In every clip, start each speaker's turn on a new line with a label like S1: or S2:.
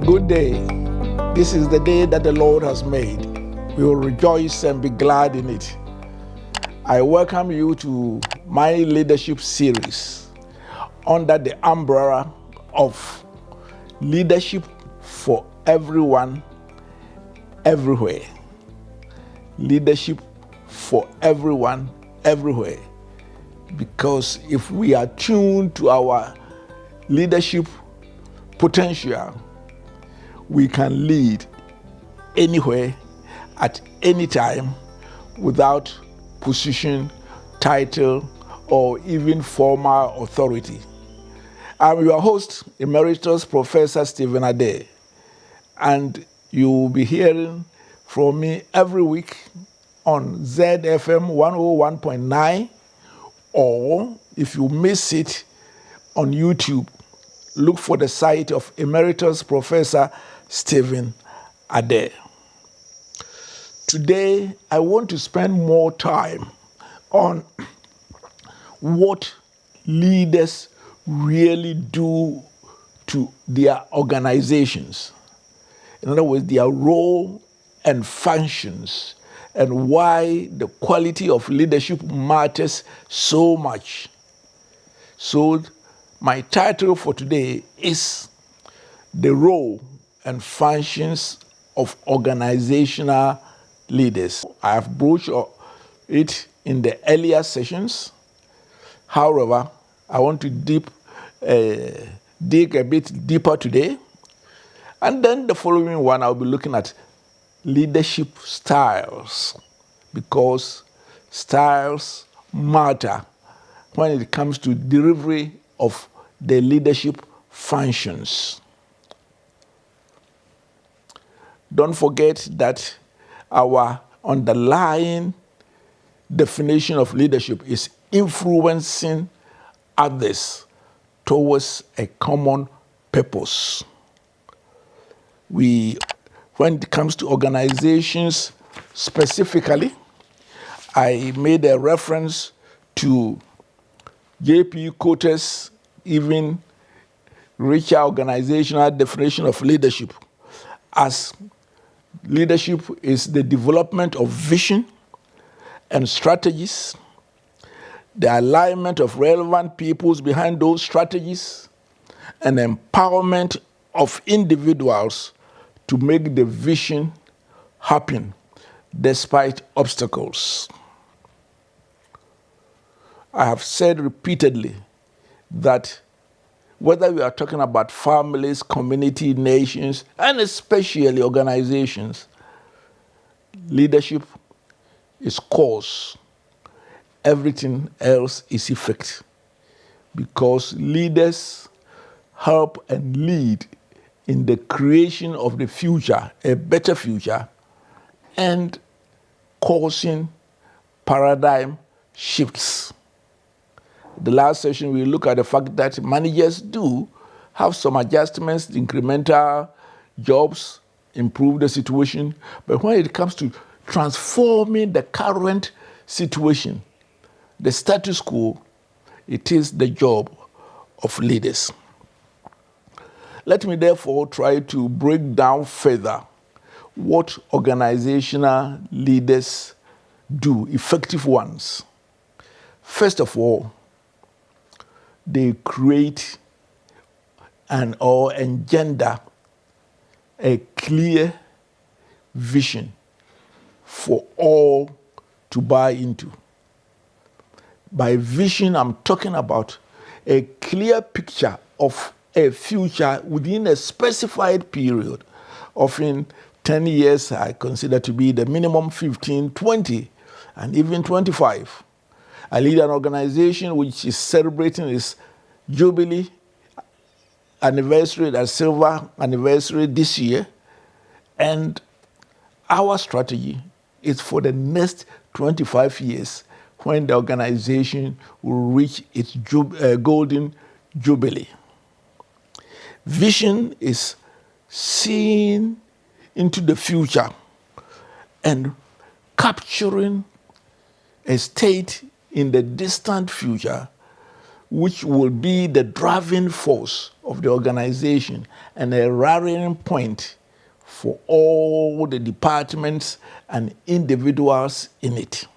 S1: Good day. This is the day that the Lord has made. We will rejoice and be glad in it. I welcome you to my leadership series under the umbrella of leadership for everyone, everywhere. Leadership for everyone, everywhere. Because if we are tuned to our leadership potential, we can lead anywhere, at any time, without position, title, or even formal authority. I'm your host, Emeritus Professor Stephen Adei, and you will be hearing from me every week on ZFM 101.9, or if you miss it on YouTube, look for the site of Emeritus Professor Stephen Adei. Today, I want to spend more time on what leaders really do to their organizations. In other words, their role and functions, and why the quality of leadership matters so much. So, my title for today is The Role and Functions of Organizational Leaders. I have broached it in the earlier sessions. However, I want to dig a bit deeper today. And then the following one, I'll be looking at leadership styles, because styles matter when it comes to delivery of the leadership functions. Don't forget that our underlying definition of leadership is influencing others towards a common purpose. When it comes to organizations specifically, I made a reference to J.P. Coates' even richer organizational definition of leadership, as leadership is the development of vision and strategies, the alignment of relevant peoples behind those strategies, and empowerment of individuals to make the vision happen despite obstacles. I have said repeatedly that whether we are talking about families, community, nations, and especially organizations, leadership is cause. Everything else is effect. Because leaders help and lead in the creation of the future, a better future, and causing paradigm shifts. The last session, we look at the fact that managers do have some adjustments, incremental jobs, improve the situation. But when it comes to transforming the current situation, the status quo, it is the job of leaders. Let me therefore try to break down further what organizational leaders do, effective ones. First of all, they create or engender a clear vision for all to buy into. By vision, I'm talking about a clear picture of a future within a specified period. Often 10 years I consider to be the minimum, 15, 20, and even 25. I lead an organization which is celebrating its Jubilee anniversary, the silver anniversary this year. And our strategy is for the next 25 years, when the organization will reach its golden Jubilee. Vision is seeing into the future and capturing a state in the distant future which will be the driving force of the organization and a rallying point for all the departments and individuals in it.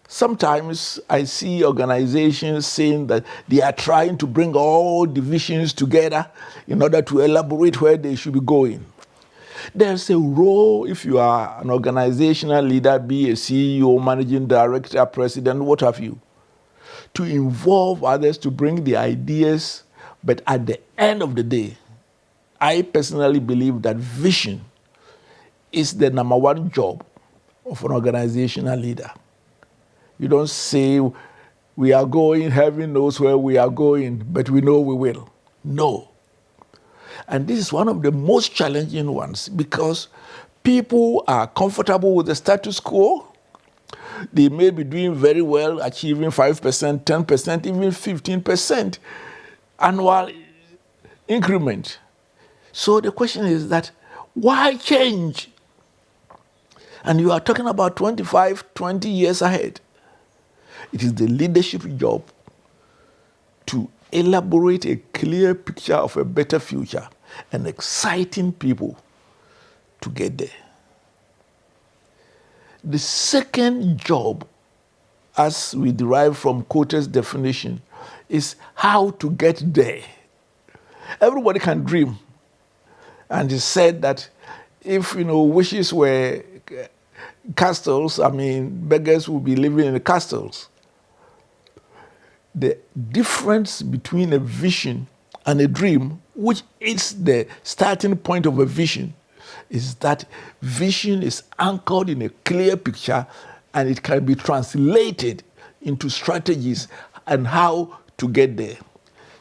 S1: Sometimes I see organizations saying that they are trying to bring all divisions together in order to elaborate where they should be going. There's a role, if you are an organizational leader, be a CEO, managing director, president, what have you, to involve others to bring the ideas. But at the end of the day, I personally believe that vision is the number one job of an organizational leader. You don't say, we are going, heaven knows where we are going, but we know we will. No. And this is one of the most challenging ones because people are comfortable with the status quo. They may be doing very well, achieving 5%, 10%, even 15% annual increment. So the question is that, why change? And you are talking about 25, 20 years ahead. It is the leadership job to elaborate a clear picture of a better future and exciting people to get there. The second job, as we derive from Coates' definition, is how to get there. Everybody can dream. And he said that if, wishes were castles, beggars would be living in the castles. The difference between a vision and a dream, which is the starting point of a vision, is that vision is anchored in a clear picture and it can be translated into strategies and how to get there.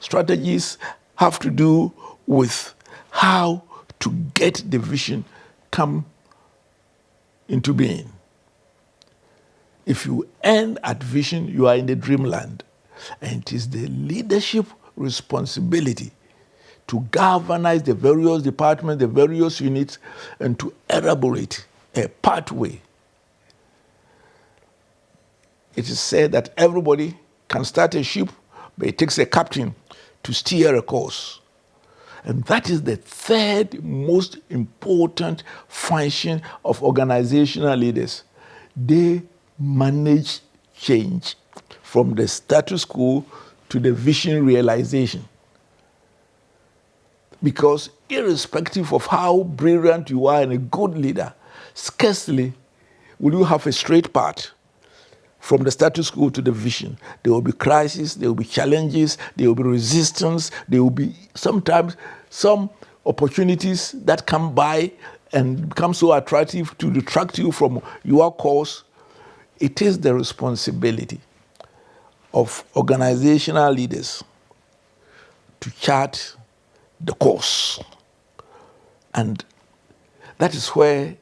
S1: Strategies have to do with how to get the vision come into being. If you end at vision, you are in the dreamland. And it is the leadership responsibility to galvanize the various departments, the various units, and to elaborate a pathway. It is said that everybody can start a ship, but it takes a captain to steer a course. And that is the third most important function of organizational leaders. They manage change from the status quo to the vision realization. Because irrespective of how brilliant you are and a good leader, scarcely will you have a straight path from the status quo to the vision. There will be crises, there will be challenges, there will be resistance, there will be sometimes some opportunities that come by and become so attractive to detract you from your course. It is the responsibility of organizational leaders to chart the course. And that is where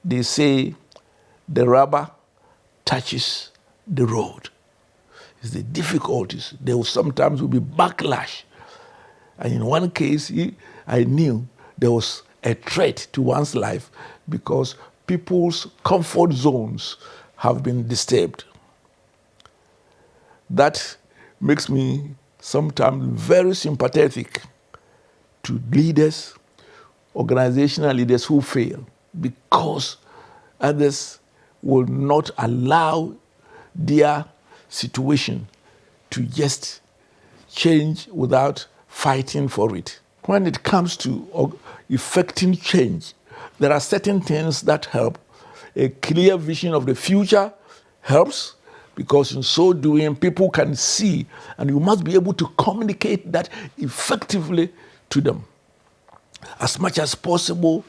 S1: they say the rubber touches the road. It's the difficulties. There will sometimes be backlash. And in one case, I knew there was a threat to one's life because people's comfort zones have been disturbed. That makes me sometimes very sympathetic to leaders, organizational leaders who fail because others will not allow their situation to just change without fighting for it. When it comes to effecting change, there are certain things that help. A clear vision of the future helps, because in so doing, people can see, and you must be able to communicate that effectively to them. As much as possible,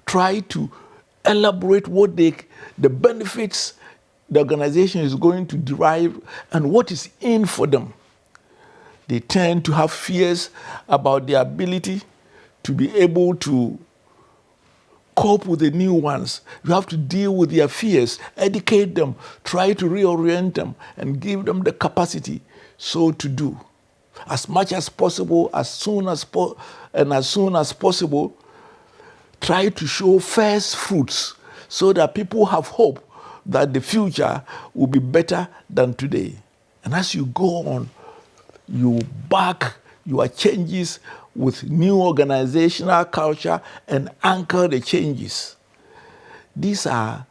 S1: try to elaborate what the benefits the organization is going to derive and what is in for them. They tend to have fears about their ability to be able to cope with the new ones. You have to deal with their fears, educate them, try to reorient them, and give them the capacity so to do. As much as possible, as soon as possible, try to show first fruits so that people have hope that the future will be better than today. And as you go on, You back your changes with new organizational culture and anchor the changes. These are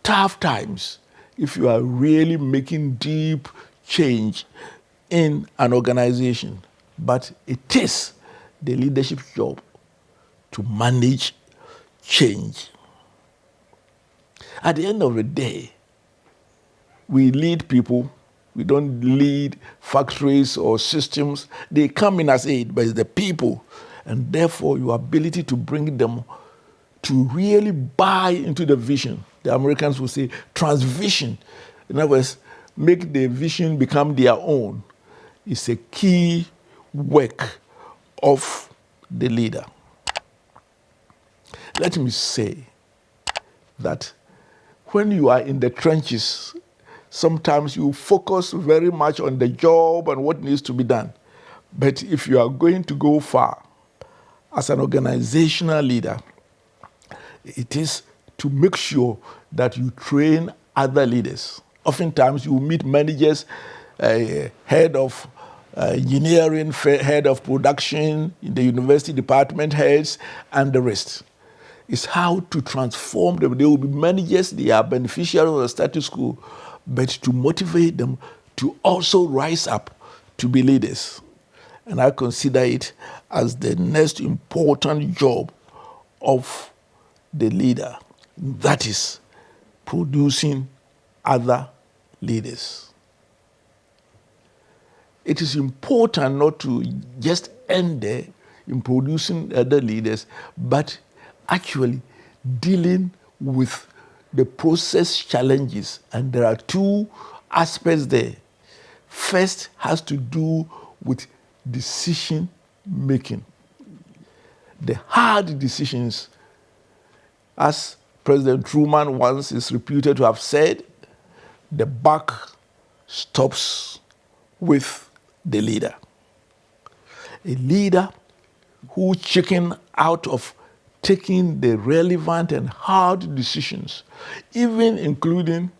S1: tough times if you are really making deep change in an organization. But it is the leadership job to manage change. At the end of the day, we lead people. We don't lead factories or systems. They come in as aid, but it's the people. And therefore, your ability to bring them to really buy into the vision. The Americans will say transvision. In other words, make the vision become their own. It's a key work of the leader. Let me say that when you are in the trenches, sometimes you focus very much on the job and what needs to be done. But if you are going to go far as an organizational leader, it is to make sure that you train other leaders. Oftentimes you meet managers, head of engineering, head of production, in the university department heads, and the rest. It's how to transform them. They will be managers, they are beneficiaries of the status quo, but to motivate them to also rise up to be leaders. And I consider it as the next important job of the leader. That is producing other leaders. It is important not to just end there in producing other leaders, but actually dealing with the process challenges. And there are two aspects there. First has to do with decision making. The hard decisions, as President Truman once is reputed to have said, the buck stops with the leader. A leader who chicken out of taking the relevant and hard decisions, even including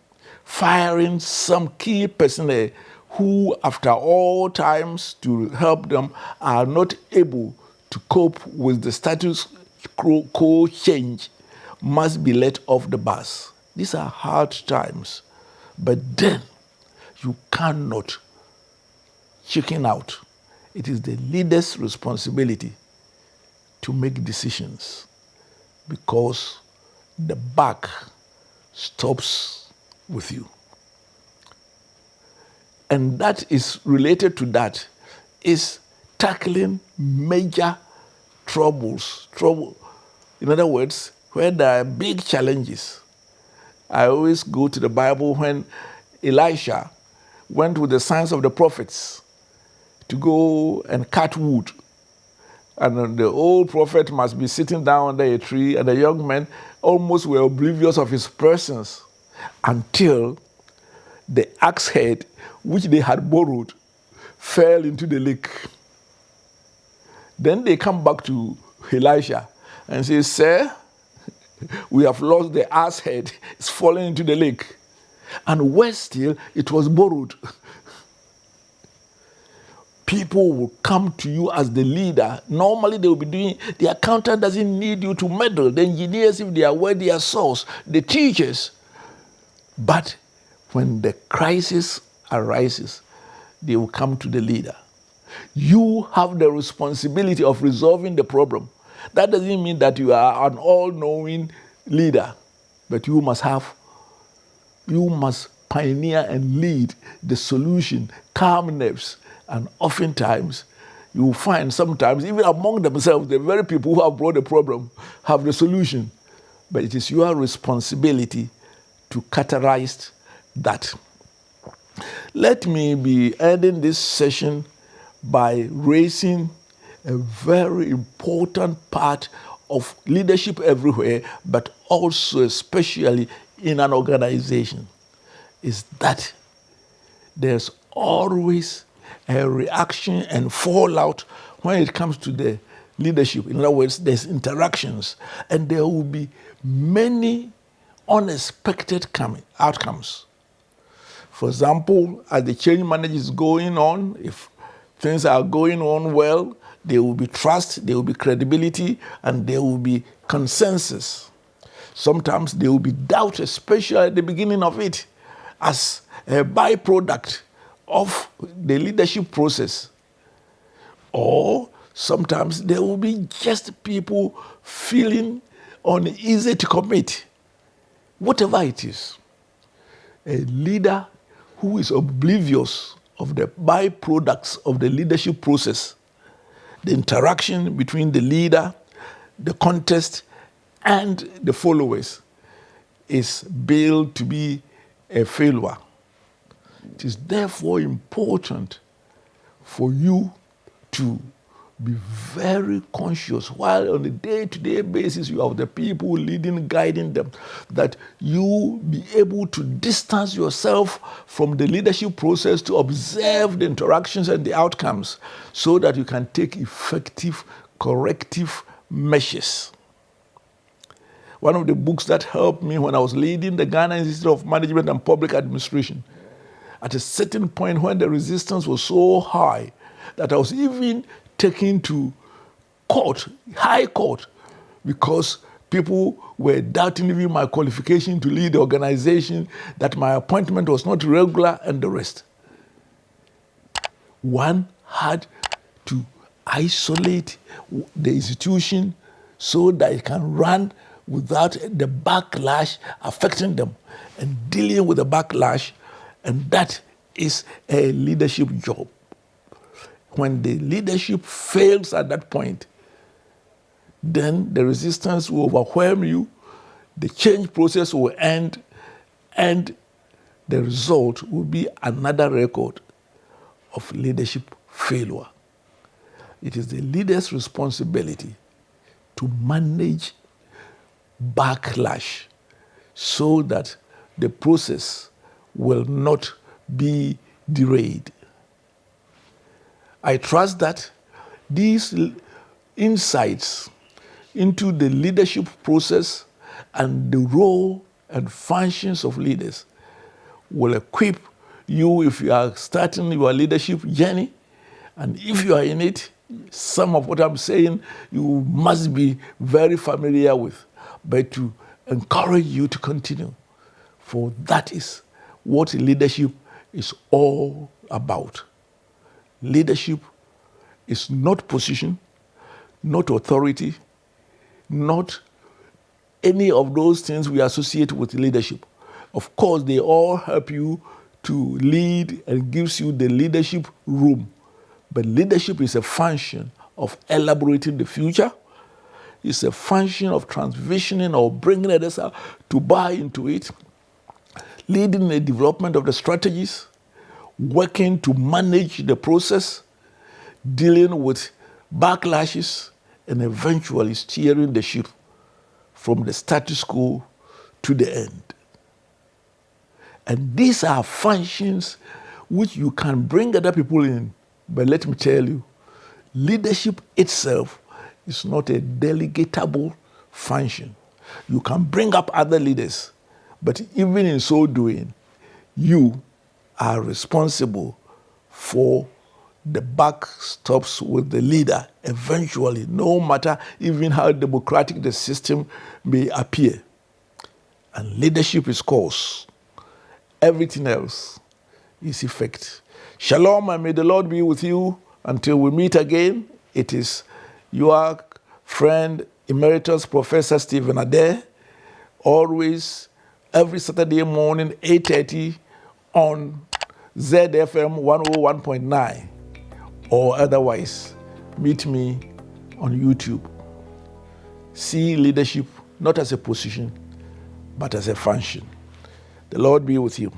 S1: firing some key personnel who, after all times to help them, are not able to cope with the status quo change, must be let off the bus. These are hard times, but then you cannot chicken out. It is the leader's responsibility to make decisions, because the buck stops with you. And that is related to that is tackling major troubles. In other words, where there are big challenges. I always go to the Bible when Elisha went with the sons of the prophets to go and cut wood. And the old prophet must be sitting down under a tree, and the young men almost were oblivious of his presence until the axe head, which they had borrowed, fell into the lake. Then they come back to Elisha and say, "Sir, we have lost the axe head. It's fallen into the lake." And worse still, it was borrowed. People will come to you as the leader. Normally they will be doing, the accountant doesn't need you to meddle. The engineers, if they are where they are source, the teachers. But when the crisis arises, they will come to the leader. You have the responsibility of resolving the problem. That doesn't mean that you are an all-knowing leader, but you must pioneer and lead the solution, calm nerves. And oftentimes, you will find sometimes, even among themselves, the very people who have brought the problem have the solution. But it is your responsibility to catalyze that. Let me be ending this session by raising a very important part of leadership everywhere, but also especially in an organization, is that there's always a reaction and fallout when it comes to the leadership. In other words, there's interactions, and there will be many unexpected outcomes. For example, as the change management is going on, if things are going on well, there will be trust, there will be credibility, and there will be consensus. Sometimes there will be doubt, especially at the beginning of it, as a byproduct of the leadership process. Or sometimes there will be just people feeling uneasy to commit. Whatever it is, a leader who is oblivious of the byproducts of the leadership process, the interaction between the leader, the context, and the followers, is billed to be a failure. It is therefore important for you to be very conscious while on a day-to-day basis you have the people leading, guiding them, that you be able to distance yourself from the leadership process to observe the interactions and the outcomes so that you can take effective corrective measures. One of the books that helped me when I was leading the Ghana Institute of Management and Public Administration, at a certain point when the resistance was so high that I was even taken to court, high court, because people were doubting even my qualification to lead the organization, that my appointment was not regular, and the rest. One had to isolate the institution so that it can run without the backlash affecting them and dealing with the backlash, and that is a leadership job. When the leadership fails at that point, then the resistance will overwhelm you, the change process will end, and the result will be another record of leadership failure. It is the leader's responsibility to manage backlash so that the process will not be derailed. I trust that these insights into the leadership process and the role and functions of leaders will equip you if you are starting your leadership journey. And if you are in it, some of what I'm saying you must be very familiar with, but to encourage you to continue. For that is what leadership is all about. Leadership is not position, not authority, not any of those things we associate with leadership. Of course, they all help you to lead and gives you the leadership room. But leadership is a function of elaborating the future. It's a function of transitioning or bringing others to buy into it, leading the development of the strategies, working to manage the process, dealing with backlashes, and eventually steering the ship from the status quo to the end. And these are functions which you can bring other people in. But let me tell you, leadership itself is not a delegatable function. You can bring up other leaders, but even in so doing, you are responsible for the buck stops with the leader eventually, no matter even how democratic the system may appear. And leadership is cause. Everything else is effect. Shalom, and may the Lord be with you until we meet again. It is your friend, Emeritus Professor Stephen Adei, always every Saturday morning, 8:30 on ZFM 101.9, or otherwise, meet me on YouTube. See leadership not as a position, but as a function. The Lord be with you.